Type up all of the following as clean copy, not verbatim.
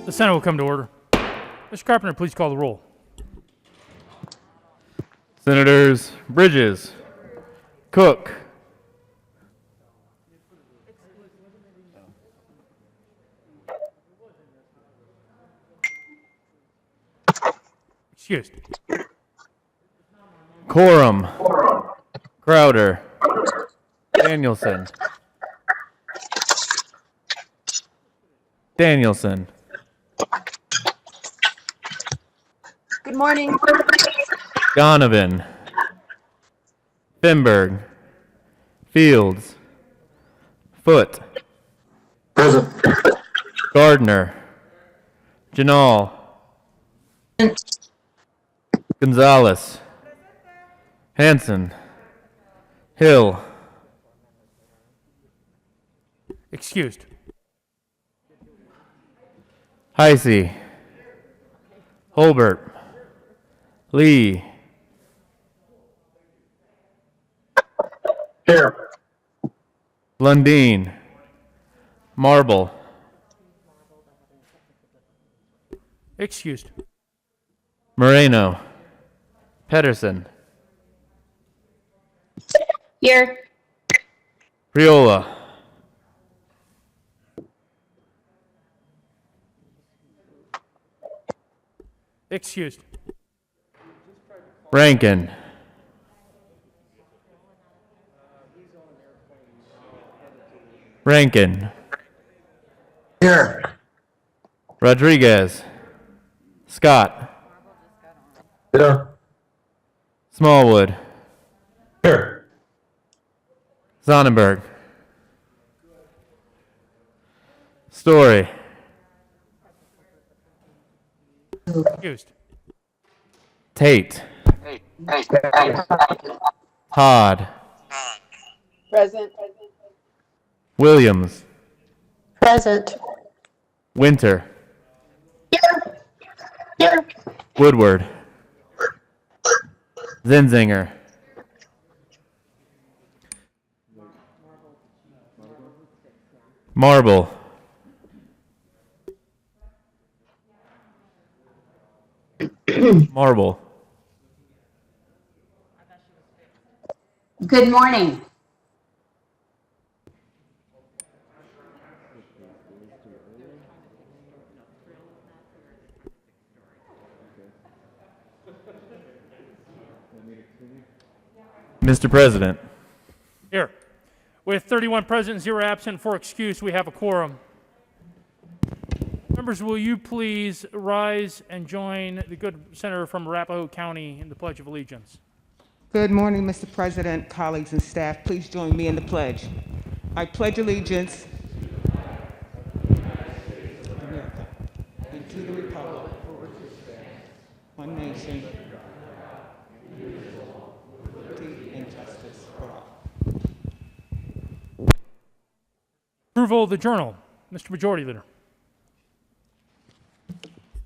The Senate will come to order. Mr. Carpenter, please call the roll. Senators Bridges, Cook, Excused. Quorum, Crowder, Danielson, Good morning. Donovan, Finberg, Fields, Foote, Present. Gardner, Janal, Gonzalez, Hanson, Hill, Excused. Heisey, Holbert, Lee, Here. Lundeen, Marble, Excused. Moreno, Pedersen, Here. Priola, Excused. Rankin, Here. Rodriguez, Scott, Here. Smallwood, Here. Sonnenberg, Story, Excused. Tate, Todd, Present. Williams, Present. Winter, Here. Woodward, Zinzinger, Marble, Marble, Good morning. Mr. President, Here. With 31 present and 0 absent for excuse, we have a quorum. Members, will you please rise and join the good senator from Arapahoe County in the Pledge of Allegiance? Good morning, Mr. President, colleagues, and staff. Please join me in the pledge. I pledge allegiance to America and to the republic for which it stands, one nation, liberty and justice for all. Approval of the journal. Mr. Majority Leader.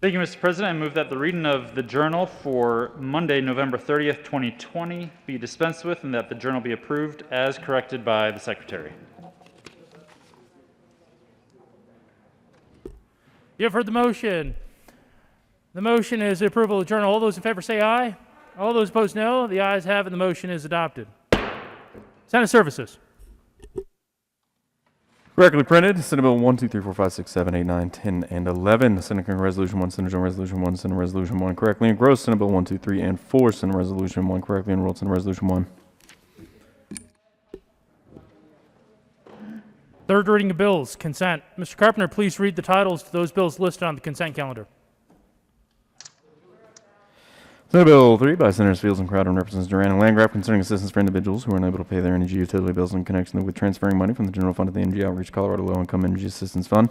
Thank you, Mr. President. I move that the reading of the journal for Monday, November 30th, 2020 be dispensed with and that the journal be approved as corrected by the Secretary. You have heard the motion. The motion is the approval of the journal. All those in favor say aye. All those opposed no. The ayes have it. The motion is adopted. Senate Services. correctly printed, Senate Bill 1, 2, 3, 4, 5, 6, 7, 8, 9, 10, and 11. Senate Concurrent Resolution 1, Senate Joint Resolution 1, Senate Resolution 1 correctly engrossed. Senate Bill 1, 2, 3, and 4, Senate Resolution 1 correctly enrolled. Senate Resolution 1. Third reading of bills. Consent. Mr. Carpenter, please read the titles to those bills listed on the consent calendar. Senate Bill 3 by Senators Fields and Crowder and Representatives Duran and Landgraf concerning assistance for individuals who are unable to pay their energy utility bills in connection with transferring money from the general fund to the Energy Outreach Colorado Low Income Energy Assistance Fund.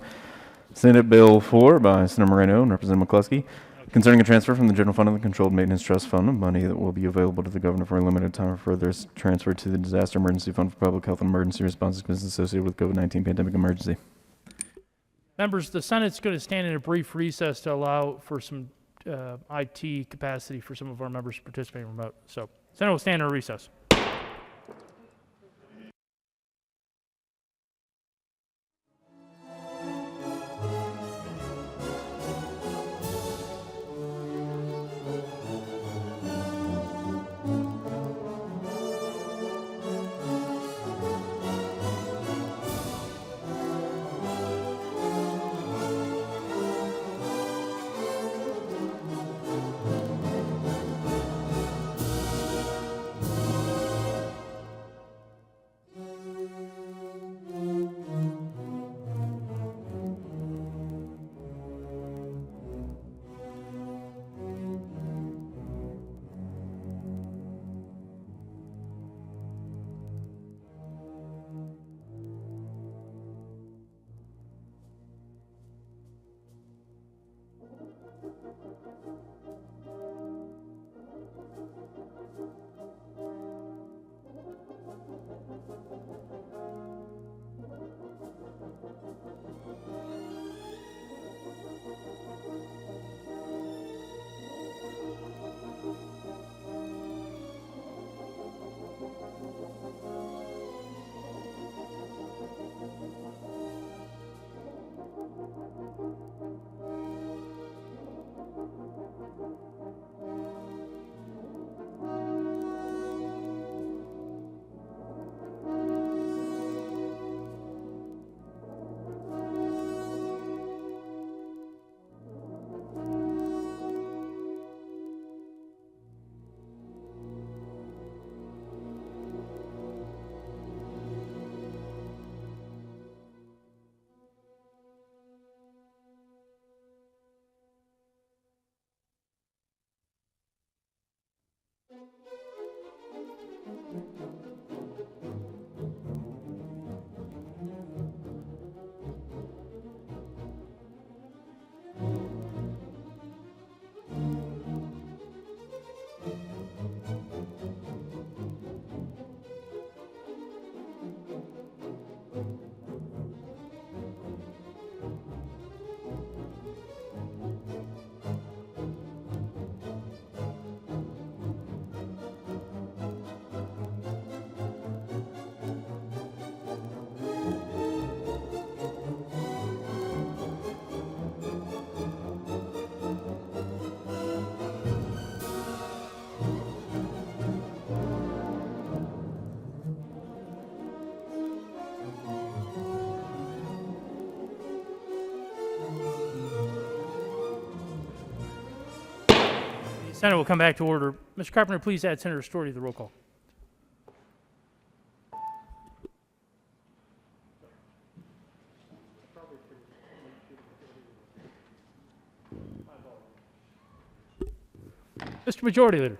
Senate Bill 4 by Senator Moreno and Representative McCluskey concerning a transfer from the general fund to the Controlled Maintenance Trust Fund of money that will be available to the governor for a limited time for further transfer to the Disaster Emergency Fund for Public Health and Emergency Response Expenses associated with COVID-19 pandemic emergency. Members, the Senate's going to stand in a brief recess to allow for some IT capacity for some of our members participating remote. So, Senate will stand in a recess. The Senate will come back to order. Mr. Carpenter, please add Senator Story to the roll call. Mr. Majority Leader.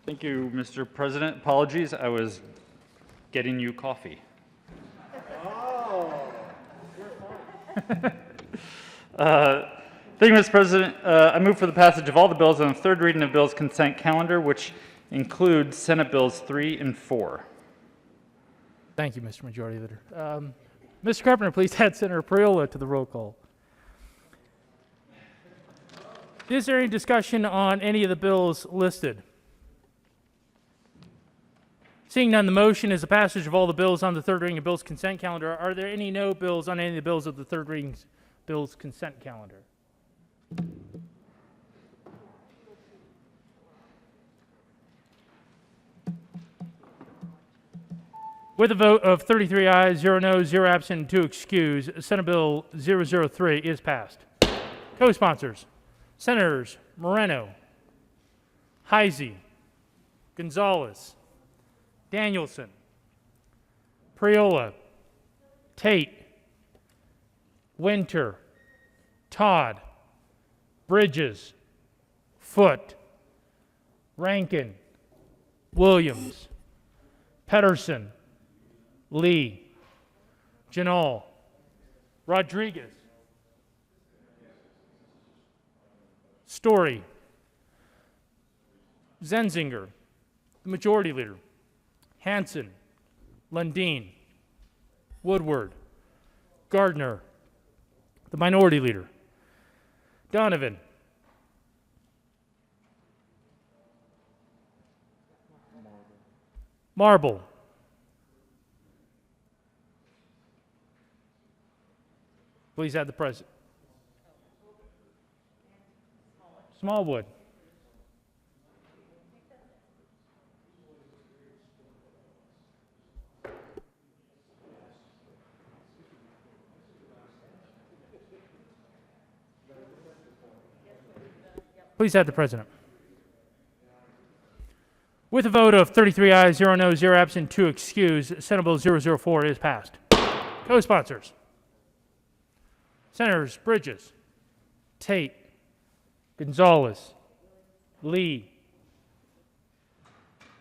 Thank you, Mr. President. Apologies, I was getting you coffee. Thank you, Mr. President. I move for the passage of all the bills on the third reading of bills consent calendar, which includes Senate Bills 3 and 4. Thank you, Mr. Majority Leader. Mr. Carpenter, please add Senator Priola to the roll call. Is there any discussion on any of the bills listed? Seeing none, the motion is the passage of all the bills on the third reading of bills consent calendar. Are there any no bills on any of the bills of the third reading bills consent calendar? With a vote of 33 ayes, 0 noes, 0 absent, and 2 excused, Senate Bill 003 is passed. Co-sponsors, Senators Moreno, Heisey, Gonzalez, Danielson, Priola, Tate, Winter, Todd, Bridges, Foote, Rankin, Williams, Pedersen, Lee, Janal, Rodriguez, Story, Zenzinger, the Majority Leader, Hanson, Lundeen, Woodward, Gardner, the Minority Leader, Donovan, Marble, please add the President. Smallwood. Please add the President. With a vote of 33 ayes, 0 noes, 0 absent, 2 excused, Senate Bill 004 is passed. Co-sponsors, Senators Bridges, Tate, Gonzalez, Lee,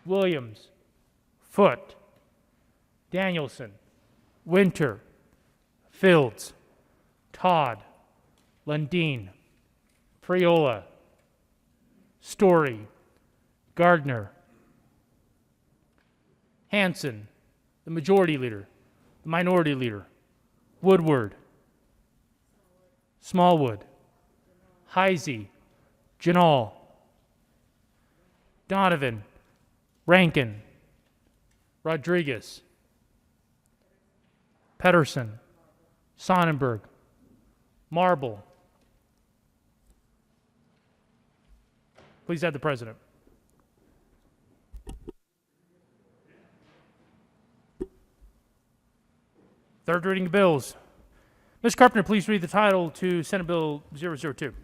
Williams, Foote, Danielson, Winter, Fields, Todd, Lundin, Priola, Story, Gardner, Hanson, the majority leader, the minority leader, Woodward, Smallwood, Heisey, Janal, Donovan, Rankin, Rodriguez, Pedersen, Sonnenberg, Marble. Please add the president. Third reading of bills. Ms. Carpenter, please read the title to Senate Bill 002.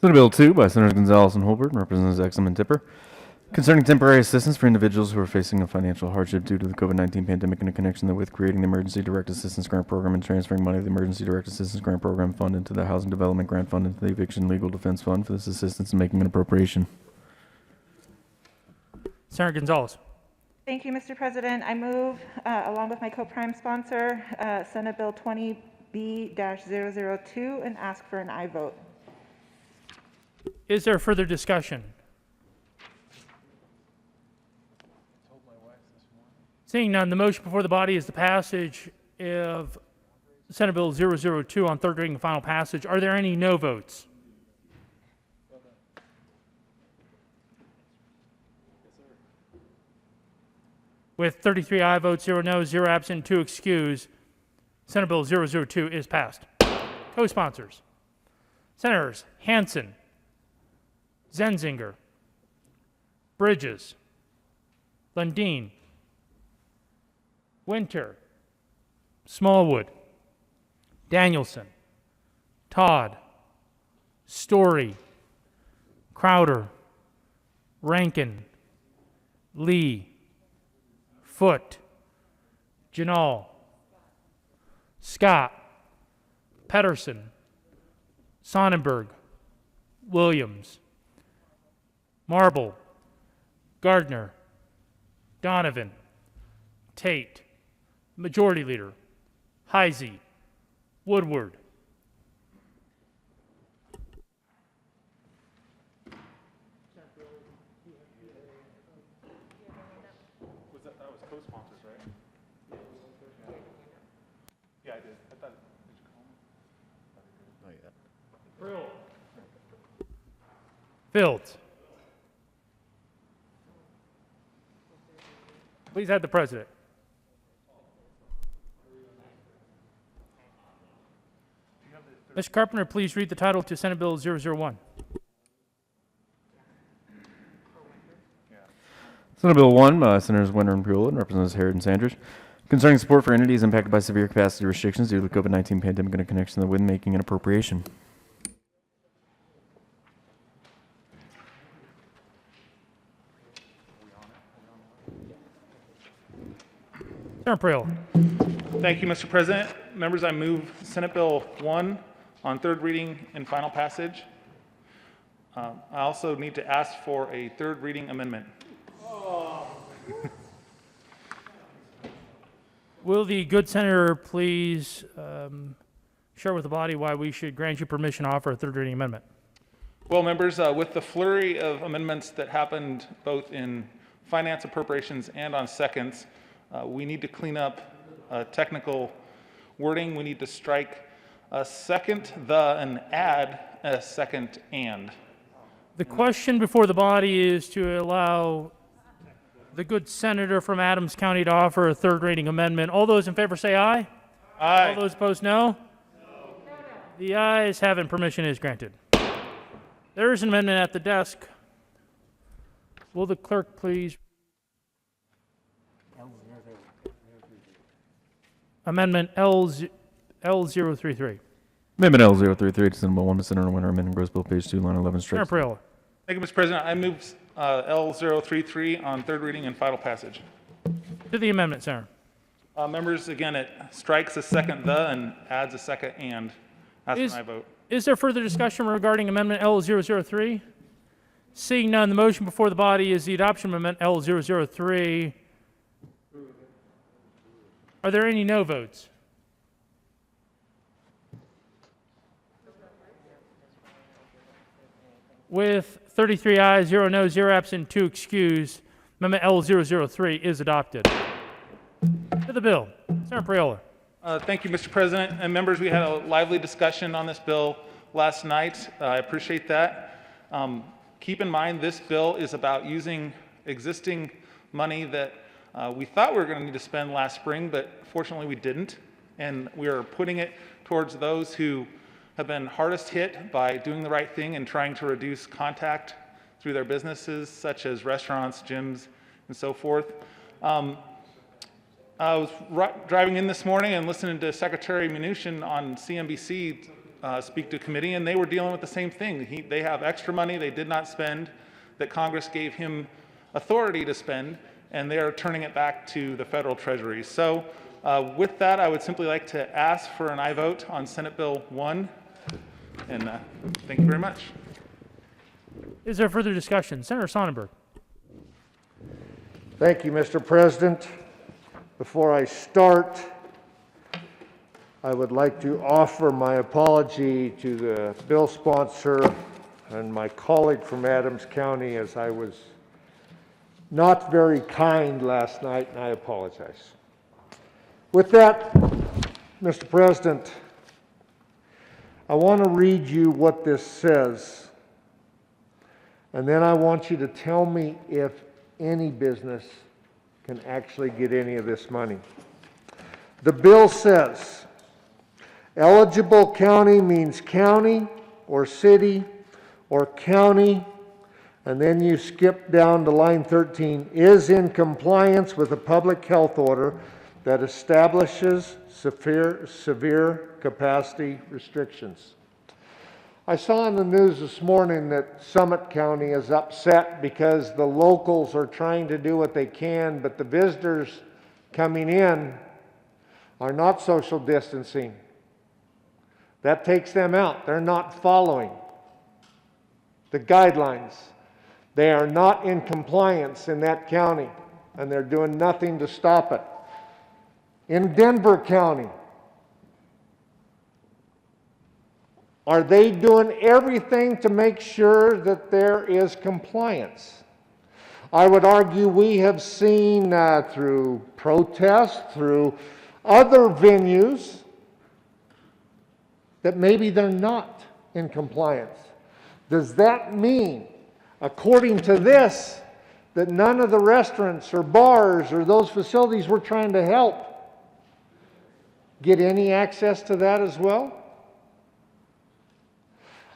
Senate Bill 2 by Senators Gonzalez and Holbert and Representatives Exum and Tipper, concerning temporary assistance for individuals who are facing a financial hardship due to the COVID-19 pandemic in connection therewith, creating the Emergency Direct Assistance Grant Program and transferring money of the Emergency Direct Assistance Grant Program Fund into the Housing Development Grant Fund into the Eviction Legal Defense Fund for this assistance and making an appropriation. Senator Gonzalez. Thank you, Mr. President. I move, along with my co-prime sponsor, Senate Bill 20B-002 and ask for an aye vote. Is there further discussion? Seeing none, the motion before the body is the passage of Senate Bill 002 on third reading and final passage. Are there any no votes? With 33 aye votes, 0 no, 0 absent, 2 excused, Senate Bill 002 is passed. Co-sponsors. Senators Hanson, Zenzinger, Bridges, Lundin, Winter, Smallwood, Danielson, Todd, Story, Crowder, Rankin, Lee, Foote, Janal, Scott, Pedersen, Sonnenberg, Williams, Marble, Gardner, Donovan, Tate, Majority Leader, Heisey, Woodward. That was co-sponsors, right? Yeah, I did. I thought, did you call me? Not yet. Fields. Please have the president. Mr. Carpenter, please read the title to Senate Bill 001. Senate Bill 1 by Senators Winter and Priola and Representatives Harrod and Sandridge, concerning support for entities impacted by severe capacity restrictions due to the COVID-19 pandemic in connection with making an appropriation. Senator Priola. Thank you, Mr. President. Members, I move Senate Bill 1 on third reading and final passage. I also need to ask for a third reading amendment. Will the good senator please share with the body why we should grant you permission to offer a third reading amendment? Well, members, with the flurry of amendments that happened both in finance appropriations and on seconds, we need to clean up technical wording. We need to strike a second the and add a second and. The question before the body is to allow the good senator from Adams County to offer a third reading amendment. All those in favor say aye. Aye. All those opposed, no. The ayes have it, and permission is granted. There is an amendment at the desk. Will the clerk please? Amendment L033. Amendment L033 to Senate Bill 1 by Senator Winter, amending Gross Bill page 2, line 11, Senator strikes. Priola. Thank you, Mr. President. I move L033 on third reading and final passage. To the amendment, Senator. Members, again, it strikes a second the and adds a second and. Ask for my vote. Is there further discussion regarding Amendment L003? Seeing none, the motion before the body is the adoption of Amendment L003. Are there any no votes? With 33 ayes, 0 noes, 0 absent, 2 excused, Amendment L003 is adopted. To the bill, Senator Priola. Thank you, Mr. President. And members, we had a lively discussion on this bill last night. I appreciate that. Keep in mind, this bill is about using existing money that we thought we were going to need to spend last spring, but fortunately we didn't. And we are putting it towards those who have been hardest hit by doing the right thing and trying to reduce contact through their businesses, such as restaurants, gyms, and so forth. I was driving in this morning and listening to Secretary Mnuchin on CNBC speak to committee, and they were dealing with the same thing. They have extra money they did not spend that Congress gave him authority to spend, and they are turning it back to the federal treasury. So with that, I would simply like to ask for an aye vote on Senate Bill 1, and thank you very much. Is there further discussion? Senator Sonnenberg. Thank you, Mr. President. Before I start, I would like to offer my apology to the bill sponsor and my colleague from Adams County, as I was not very kind last night, and I apologize. With that, Mr. President, I want to read you what this says, and then I want you to tell me if any business can actually get any of this money. The bill says, eligible county means county or city or county, and then you skip down to line 13, is in compliance with a public health order that establishes severe capacity restrictions. I saw in the news this morning that Summit County is upset because the locals are trying to do what they can, but the visitors coming in are not social distancing. That takes them out. They're not following the guidelines. They are not in compliance in that county, and they're doing nothing to stop it. In Denver County, are they doing everything to make sure that there is compliance? I would argue we have seen through protests, through other venues, that maybe they're not in compliance. Does that mean, according to this, that none of the restaurants or bars or those facilities we're trying to help get any access to that as well?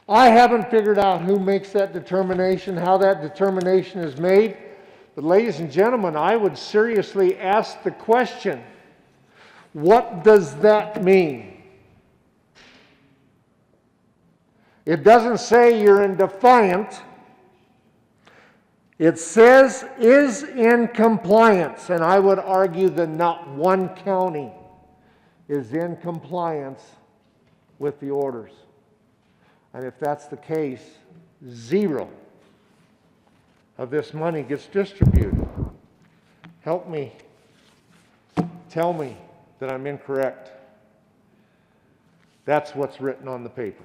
I haven't figured out who makes that determination, how that determination is made. But ladies and gentlemen, I would seriously ask the question, what does that mean? It doesn't say you're in defiance. It says is in compliance, and I would argue that not one county is in compliance with the orders. And if that's the case, zero of this money gets distributed. Help me, tell me that I'm incorrect. That's what's written on the paper.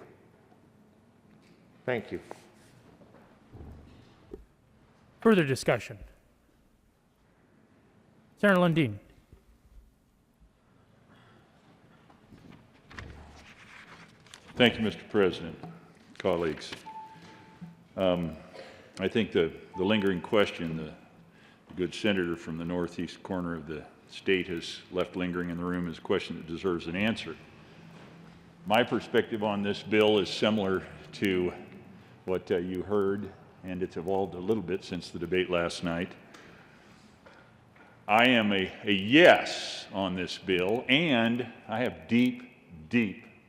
Thank you. Further discussion. Senator Lundin. Thank you, Mr. President, colleagues. I think the lingering question the good senator from the northeast corner of the state has left lingering in the room is a question that deserves an answer. My perspective on this bill is similar to what you heard, and it's evolved a little bit since the debate last night. I am a yes on this bill, and I have deep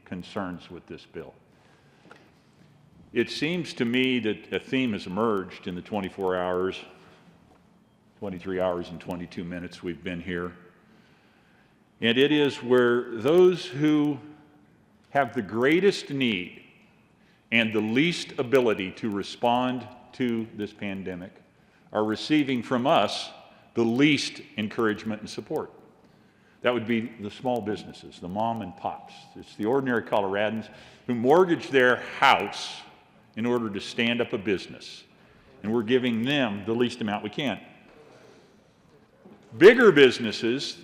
concerns with this bill. It seems to me that a theme has emerged in the 23 hours and 22 minutes we've been here. And it is where those who have the greatest need and the least ability to respond to this pandemic are receiving from us the least encouragement and support. That would be the small businesses, the mom and pops. It's the ordinary Coloradans who mortgage their house in order to stand up a business. And we're giving them the least amount we can. Bigger businesses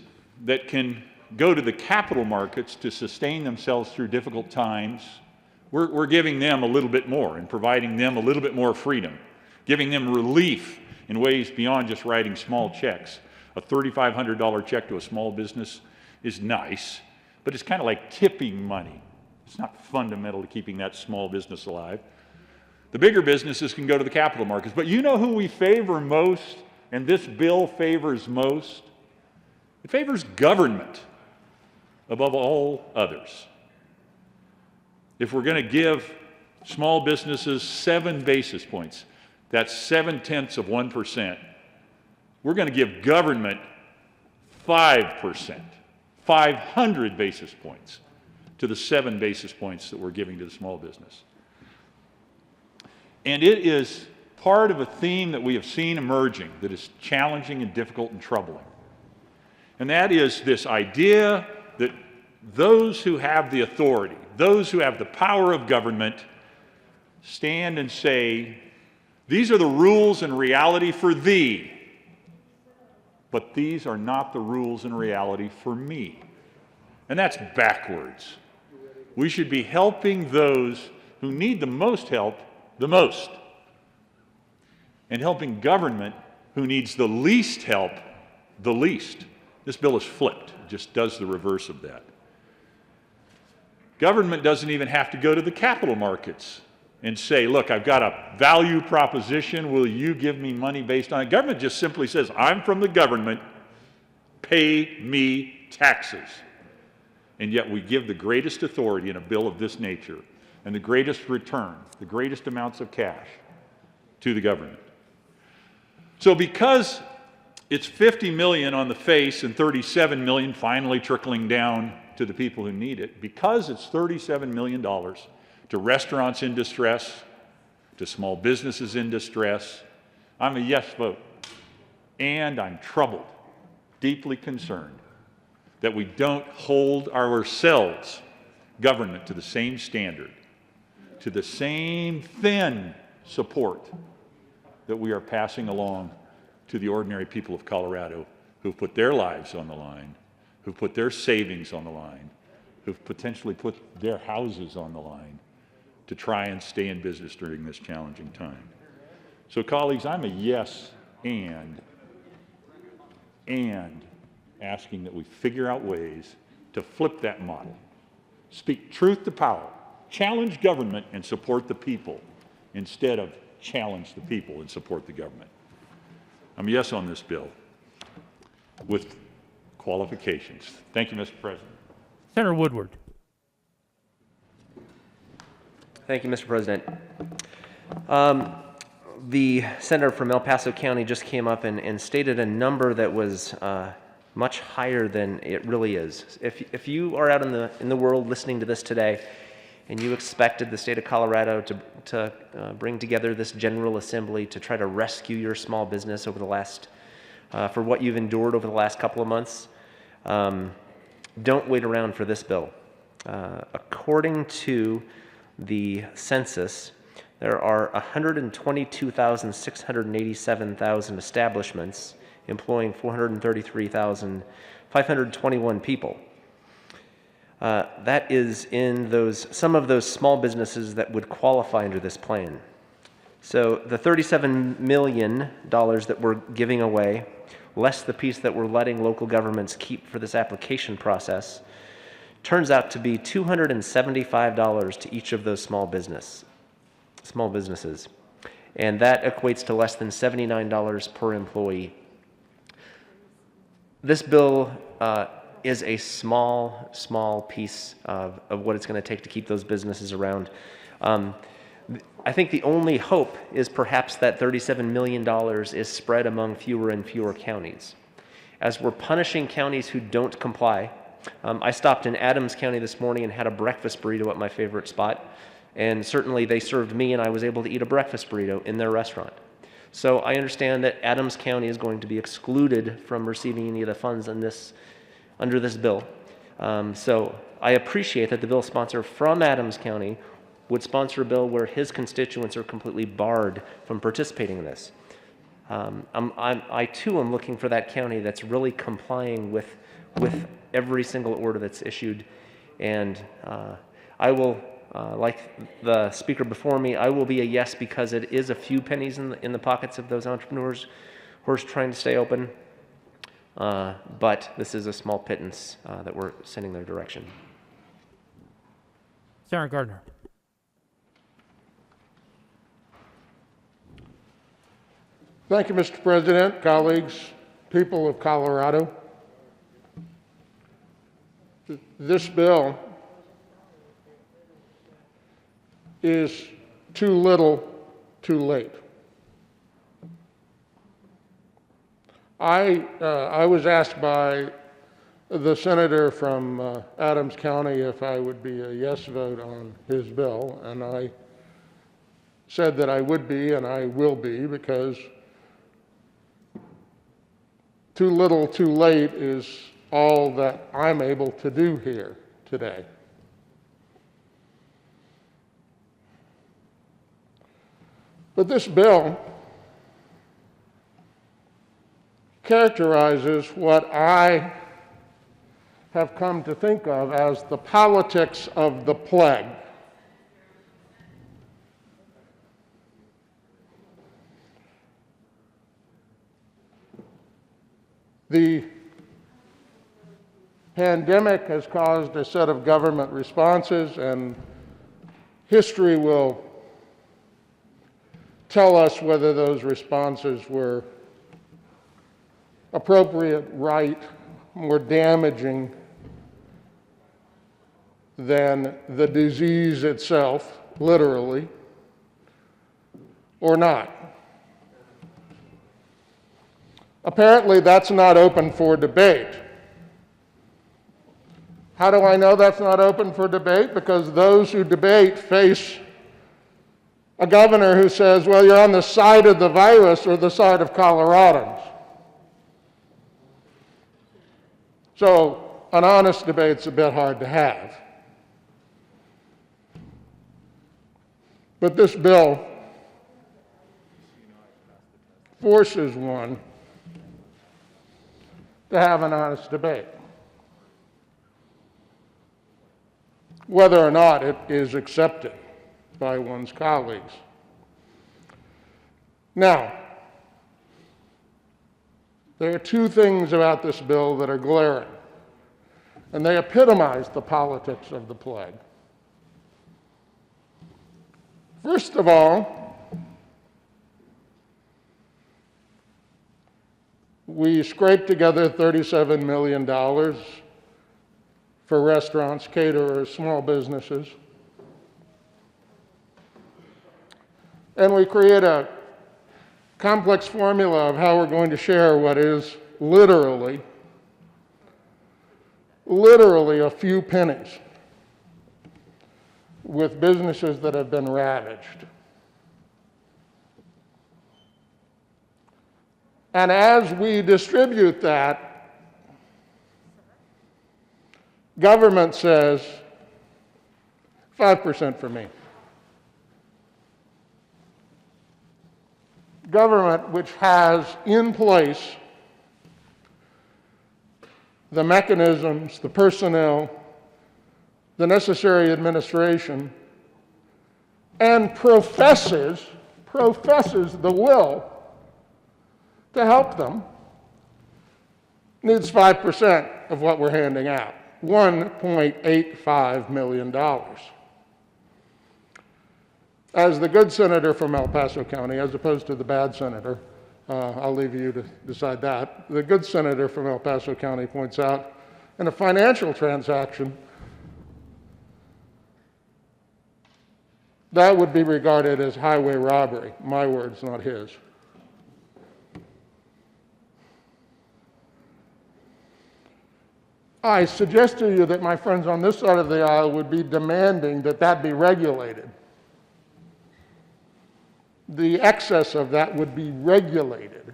that can go to the capital markets to sustain themselves through difficult times, we're giving them a little bit more and providing them a little bit more freedom, giving them relief in ways beyond just writing small checks. A $3,500 check to a small business is nice, but it's kind of like tipping money. It's not fundamental to keeping that small business alive. The bigger businesses can go to the capital markets, but you know who we favor most, and this bill favors most? It favors government above all others. If we're going to give small businesses 7 basis points, that's 0.7%, we're going to give government 5%, 500 basis points to the 7 basis points that we're giving to the small business. And it is part of a theme that we have seen emerging that is challenging and difficult and troubling. And that is this idea that those who have the authority, those who have the power of government, stand and say, these are the rules and reality for thee, but these are not the rules and reality for me. And that's backwards. We should be helping those who need the most help the most, and helping government who needs the least help the least. This bill is flipped. It just does the reverse of that. Government doesn't even have to go to the capital markets and say, look, I've got a value proposition, will you give me money based on it? Government just simply says, I'm from the government, pay me taxes. And yet we give the greatest authority in a bill of this nature and the greatest return, the greatest amounts of cash to the government. So because it's 50 million on the face and 37 million finally trickling down to the people who need it, because it's $37 million to restaurants in distress, to small businesses in distress, I'm a yes vote. And I'm troubled, deeply concerned, that we don't hold ourselves, government, to the same standard, to the same thin support that we are passing along to the ordinary people of Colorado who've put their lives on the line, who've put their savings on the line, who've potentially put their houses on the line to try and stay in business during this challenging time. So colleagues, I'm a yes and asking that we figure out ways to flip that model. Speak truth to power. Challenge government and support the people instead of challenge the people and support the government. I'm a yes on this bill with qualifications. Thank you, Mr. President. Senator Woodward. Thank you, Mr. President. The senator from El Paso County just came up and stated a number that was much higher than it really is. If you are out in the world listening to this today, and you expected the state of Colorado to bring together this General Assembly to try to rescue your small business over the last, for what you've endured over the last couple of months, don't wait around for this bill. According to the census, there are 122,687,000 establishments employing 433,521 people. That is in some of those small businesses that would qualify under this plan. So the $37 million that we're giving away, less the piece that we're letting local governments keep for this application process, turns out to be $275 to each of those small businesses. And that equates to less than $79 per employee. This bill is a small piece of what it's going to take to keep those businesses around. I think the only hope is perhaps that $37 million is spread among fewer and fewer counties. As we're punishing counties who don't comply, I stopped in Adams County this morning and had a breakfast burrito at my favorite spot, and certainly they served me and I was able to eat a breakfast burrito in their restaurant. So I understand that Adams County is going to be excluded from receiving any of the funds in this under this bill. So I appreciate that the bill sponsor from Adams County would sponsor a bill where his constituents are completely barred from participating in this. I too am looking for that county that's really complying with every single order that's issued, and I will, like the speaker before me, I will be a yes because it is a few pennies in the pockets of those entrepreneurs who are trying to stay open, but this is a small pittance that we're sending their direction. Senator Gardner. Thank you, Mr. President, colleagues, people of Colorado. This bill is too little, too late. I was asked by the senator from Adams County if I would be a yes vote on his bill, and I said that I would be and I will be, because too little, too late is all that I'm able to do here today. But this bill characterizes what I have come to think of as the politics of the plague. The pandemic has caused a set of government responses, and history will tell us whether those responses were appropriate, right, more damaging than the disease itself, literally, or not. Apparently, that's not open for debate. How do I know that's not open for debate? Because those who debate face a governor who says, well, you're on the side of the virus or the side of Coloradans. So an honest debate's a bit hard to have. But this bill forces one to have an honest debate, whether or not it is accepted by one's colleagues. Now, there are two things about this bill that are glaring, and they epitomize the politics of the plague. First of all, we scraped together $37 million for restaurants, caterers, small businesses. And we create a complex formula of how we're going to share what is literally a few pennies with businesses that have been ravaged. And as we distribute that, government says 5% for me. Government, which has in place the mechanisms, the personnel, the necessary administration, and professes the will to help them, needs 5% of what we're handing out, $1.85 million. As the good senator from El Paso County, as opposed to the bad senator, I'll leave you to decide that, the good senator from El Paso County points out, in a financial transaction, that would be regarded as highway robbery. My words, not his. I suggest to you that my friends on this side of the aisle would be demanding that that be regulated. The excess of that would be regulated.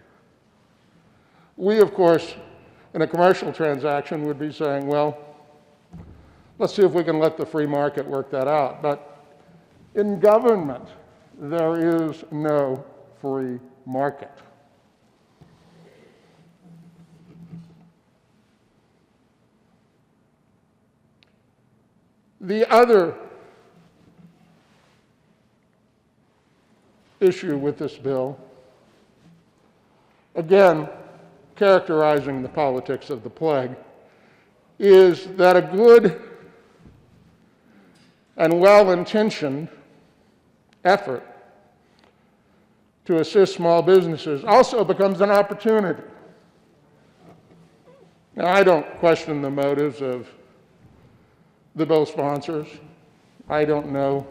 We, of course, in a commercial transaction would be saying, well, let's see if we can let the free market work that out. But in government, there is no free market. The other issue with this bill, again, characterizing the politics of the plague, is that a good and well-intentioned effort to assist small businesses also becomes an opportunity. Now, I don't question the motives of the bill sponsors. I don't know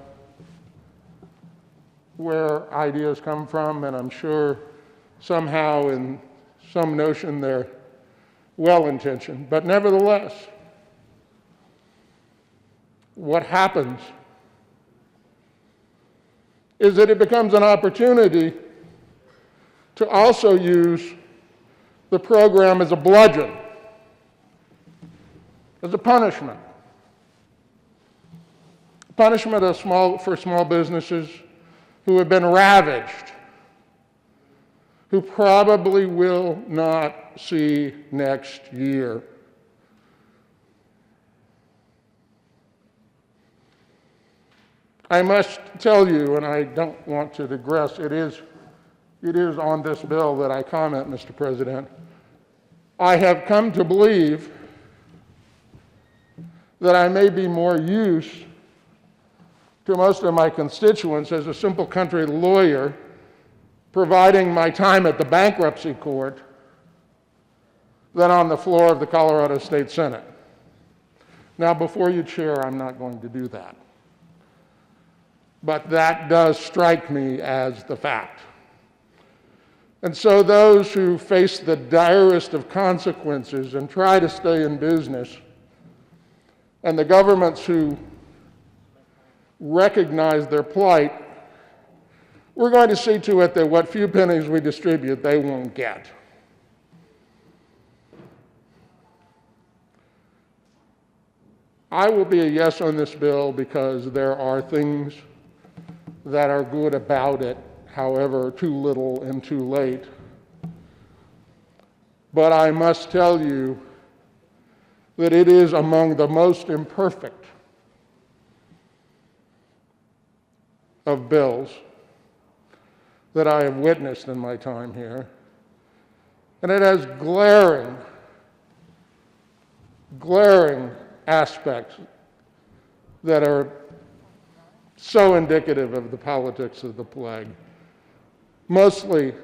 where ideas come from, and I'm sure somehow in some notion they're well-intentioned. But nevertheless, what happens is that it becomes an opportunity to also use the program as a bludgeon, as a punishment. Punishment for small businesses who have been ravaged, who probably will not see next year. I must tell you, and I don't want to digress, it is on this bill that I comment, Mr. President. I have come to believe that I may be more use to most of my constituents as a simple country lawyer, providing my time at the bankruptcy court, than on the floor of the Colorado State Senate. Now, before you, Chair, I'm not going to do that. But that does strike me as the fact. And so those who face the direst of consequences and try to stay in business, and the governments who recognize their plight, we're going to see to it that what few pennies we distribute, they won't get. I will be a yes on this bill because there are things that are good about it, however, too little and too late. But I must tell you that it is among the most imperfect of bills that I have witnessed in my time here. And it has glaring aspects that are so indicative of the politics of the plague, mostly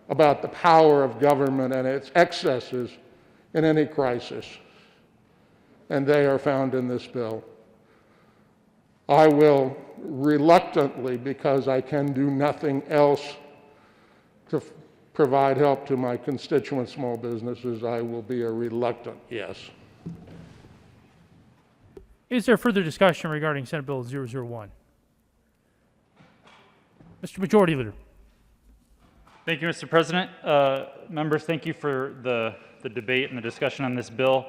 about the power of government and its excesses in any crisis. And they are found in this bill. I will reluctantly, because I can do nothing else to provide help to my constituent small businesses, I will be a reluctant yes. Is there further discussion regarding Senate Bill 001? Mr. Majority Leader. Thank you, Mr. President. Members, thank you for the debate and the discussion on this bill.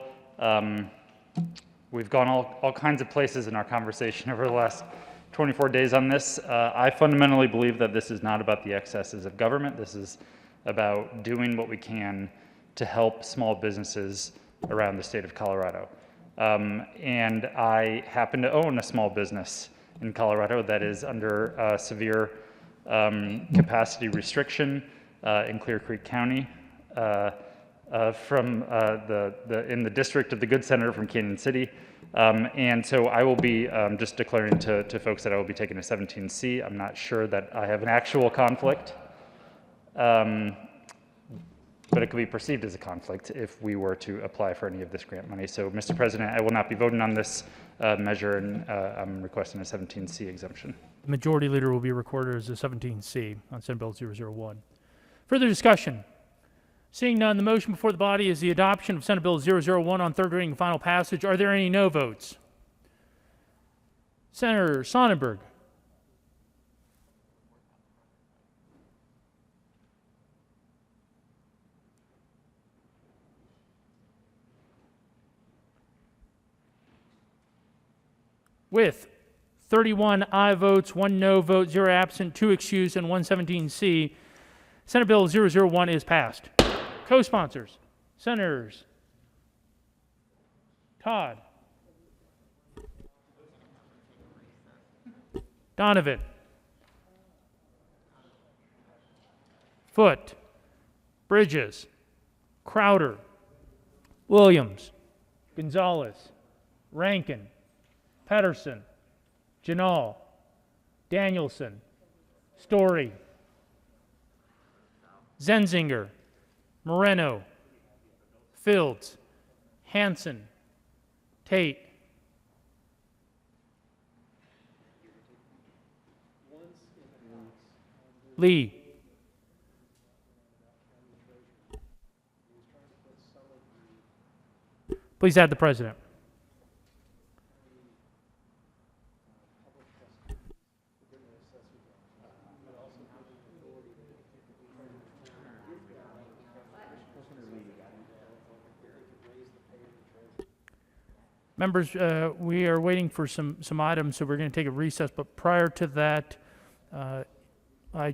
We've gone all kinds of places in our conversation over the last 24 days on this. I fundamentally believe that this is not about the excesses of government. This is about doing what we can to help small businesses around the state of Colorado. And I happen to own a small business in Colorado that is under severe capacity restriction in Clear Creek County in the district of the good senator from Canyon City. And so I will be just declaring to folks that I will be taking a 17C. I'm not sure that I have an actual conflict, but it could be perceived as a conflict if we were to apply for any of this grant money. So, Mr. President, I will not be voting on this measure, and I'm requesting a 17C exemption. The Majority Leader will be recorded as a 17C on Senate Bill 001. Further discussion? Seeing none, the motion before the body is the adoption of Senate Bill 001 on third reading and final passage. Are there any no votes? Senator Sonnenberg. With 31 aye votes, 1 no vote, 0 absent, 2 excused, and 117C, Senate Bill 001 is passed. Co-sponsors, Senators Todd, Donovan, Foote, Bridges, Crowder, Williams, Gonzalez, Rankin, Pedersen, Janal, Danielson, Story, Zenzinger, Moreno, Fields, Hanson, Tate, Lee, please add the president. Members, we are waiting for some items, so we're going to take a recess. But prior to that, I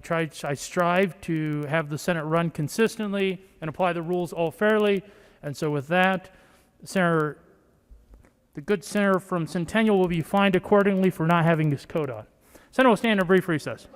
strive to have the Senate run consistently and apply the rules all fairly. And so with that, the good senator from Centennial will be fined accordingly for not having his coat on. Senate will stand in a brief recess.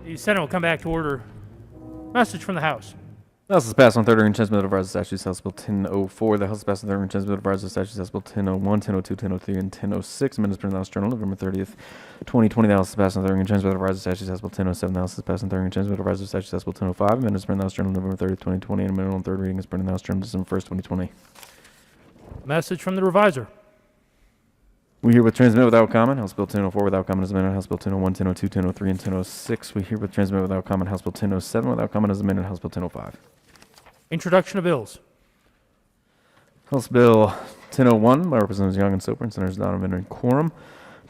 The Senate will come back to order. Message from the House. The House has passed on third reading transmitted of Revised Statutes House Bill 1004. The House has passed on third reading transmitted of Revised Statutes House Bill 1001, 1002, 1003, and 1006. Amendments printed in the House Journal, November 30th, 2020. The House has passed on third reading transmitted of Revised Statutes House Bill 1007. The House has passed on third reading transmitted of Revised Statutes House Bill 1005. Amendments printed in the House Journal, November 30th, 2020. And amendment on third reading is printed in the House Journal, December 1st, 2020. Message from the Reviser. We herewith transmit without comment House Bill 1004 without comment as amended, House Bill 1001, 1002, 1003, and 1006. We herewith transmit without comment House Bill 1007 without comment as amended, House Bill 1005. Introduction of bills. House Bill 1001 by Representatives Young and Soper and Senators Donovan and Quorum,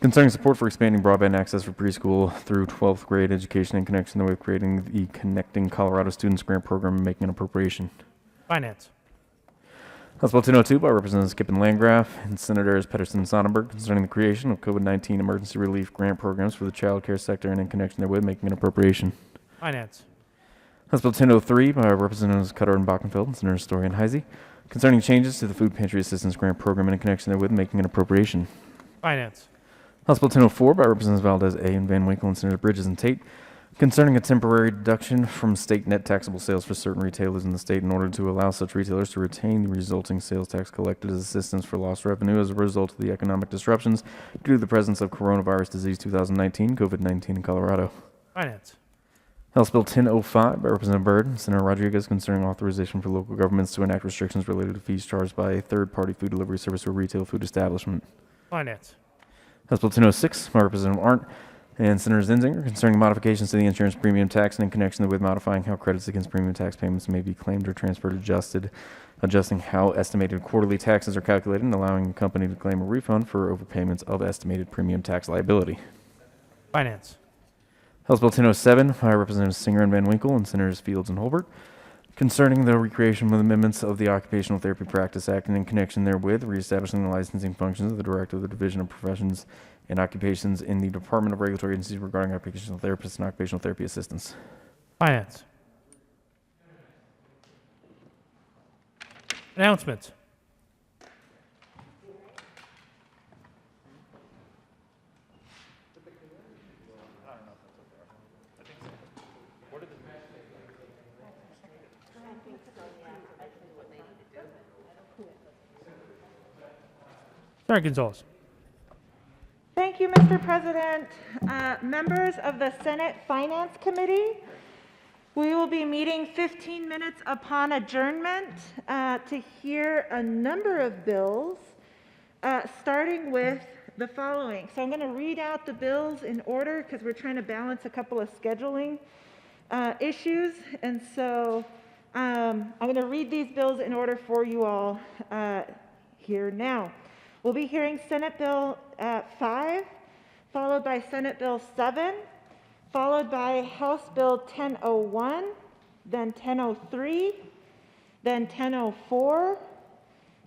concerning support for expanding broadband access for preschool through 12th grade education in connection with creating the Connecting Colorado Students Grant Program and making an appropriation. Finance. House Bill 1002 by Representatives Kippen Landgraf and Senators Pedersen and Sonnenberg, concerning the creation of COVID-19 emergency relief grant programs for the child care sector and in connection therewith making an appropriation. Finance. House Bill 1003 by Representatives Cutter and Bockenfeld and Senators Story and Heisey, concerning changes to the Food Pantry Assistance Grant Program and in connection therewith making an appropriation. Finance. House Bill 1004 by Representatives Valdez A. and Van Winkle and Senators Bridges and Tate, concerning a temporary deduction from state net taxable sales for certain retailers in the state in order to allow such retailers to retain the resulting sales tax collected as assistance for lost revenue as a result of the economic disruptions due to the presence of coronavirus disease 2019, COVID-19 in Colorado. Finance. House Bill 1005 by Representative Byrd and Senator Rodriguez, concerning authorization for local governments to enact restrictions related to fees charged by a third-party food delivery service or retail food establishment. Finance. House Bill 1006 by Representative Arndt and Senator Zinzinger, concerning modifications to the insurance premium tax and in connection with modifying how credits against premium tax payments may be claimed or transferred adjusting how estimated quarterly taxes are calculated and allowing a company to claim a refund for overpayments of estimated premium tax liability. Finance. House Bill 1007 by Representatives Singer and Van Winkle and Senators Fields and Holbert, concerning the recreation of amendments of the Occupational Therapy Practice Act and in connection therewith reestablishing the licensing functions of the Director of the Division of Professions and Occupations in the Department of Regulatory Agencies regarding occupational therapists and occupational therapy assistants. Finance. Announcements. Senator Gonzalez. Thank you, Mr. President. Members of the Senate Finance Committee, we will be meeting 15 minutes upon adjournment to hear a number of bills, starting with the following. So I'm going to read out the bills in order because we're trying to balance a couple of scheduling issues. And so I'm going to read these bills in order for you all here now. We'll be hearing Senate Bill 5, followed by Senate Bill 7, followed by House Bill 1001, then 1003, then 1004,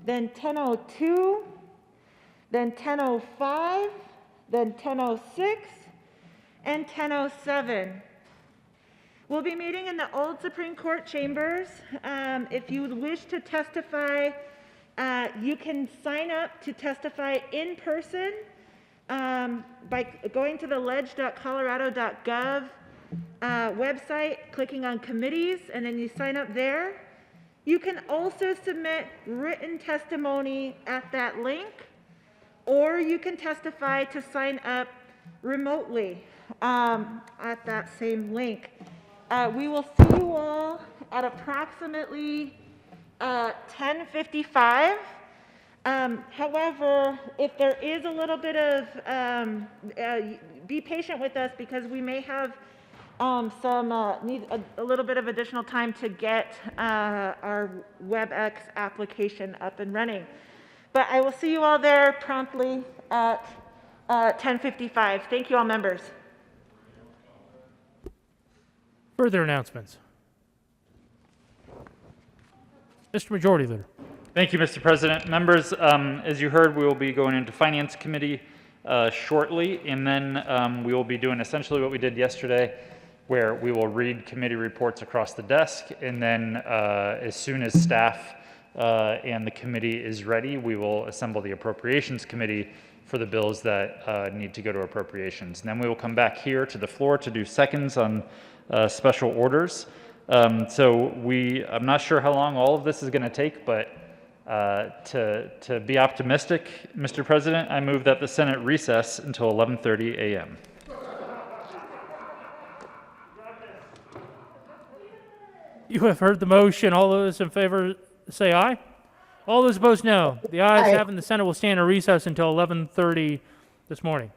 then 1002, then 1005, then 1006, and 1007. We'll be meeting in the old Supreme Court chambers. If you wish to testify, you can sign up to testify in person by going to the ledge.colorado.gov website, clicking on committees, and then you sign up there. You can also submit written testimony at that link, or you can testify to sign up remotely at that same link. We will see you all at approximately 10:55. However, if there is a little bit of, be patient with us because we may have need a little bit of additional time to get our WebEx application up and running. But I will see you all there promptly at 10:55. Thank you all, members. Further announcements. Mr. Majority Leader. Thank you, Mr. President. Members, as you heard, we will be going into Finance Committee shortly, and then we will be doing essentially what we did yesterday, where we will read committee reports across the desk, and then as soon as staff and the committee is ready, we will assemble the Appropriations Committee for the bills that need to go to appropriations. And then we will come back here to the floor to do seconds on special orders. I'm not sure how long all of this is going to take, but to be optimistic, Mr. President, I move that the Senate recess until 11:30 a.m. You have heard the motion. All those in favor say aye. All those opposed, no. The ayes Aye. have, and the Senate will stand in recess until 11:30 this morning.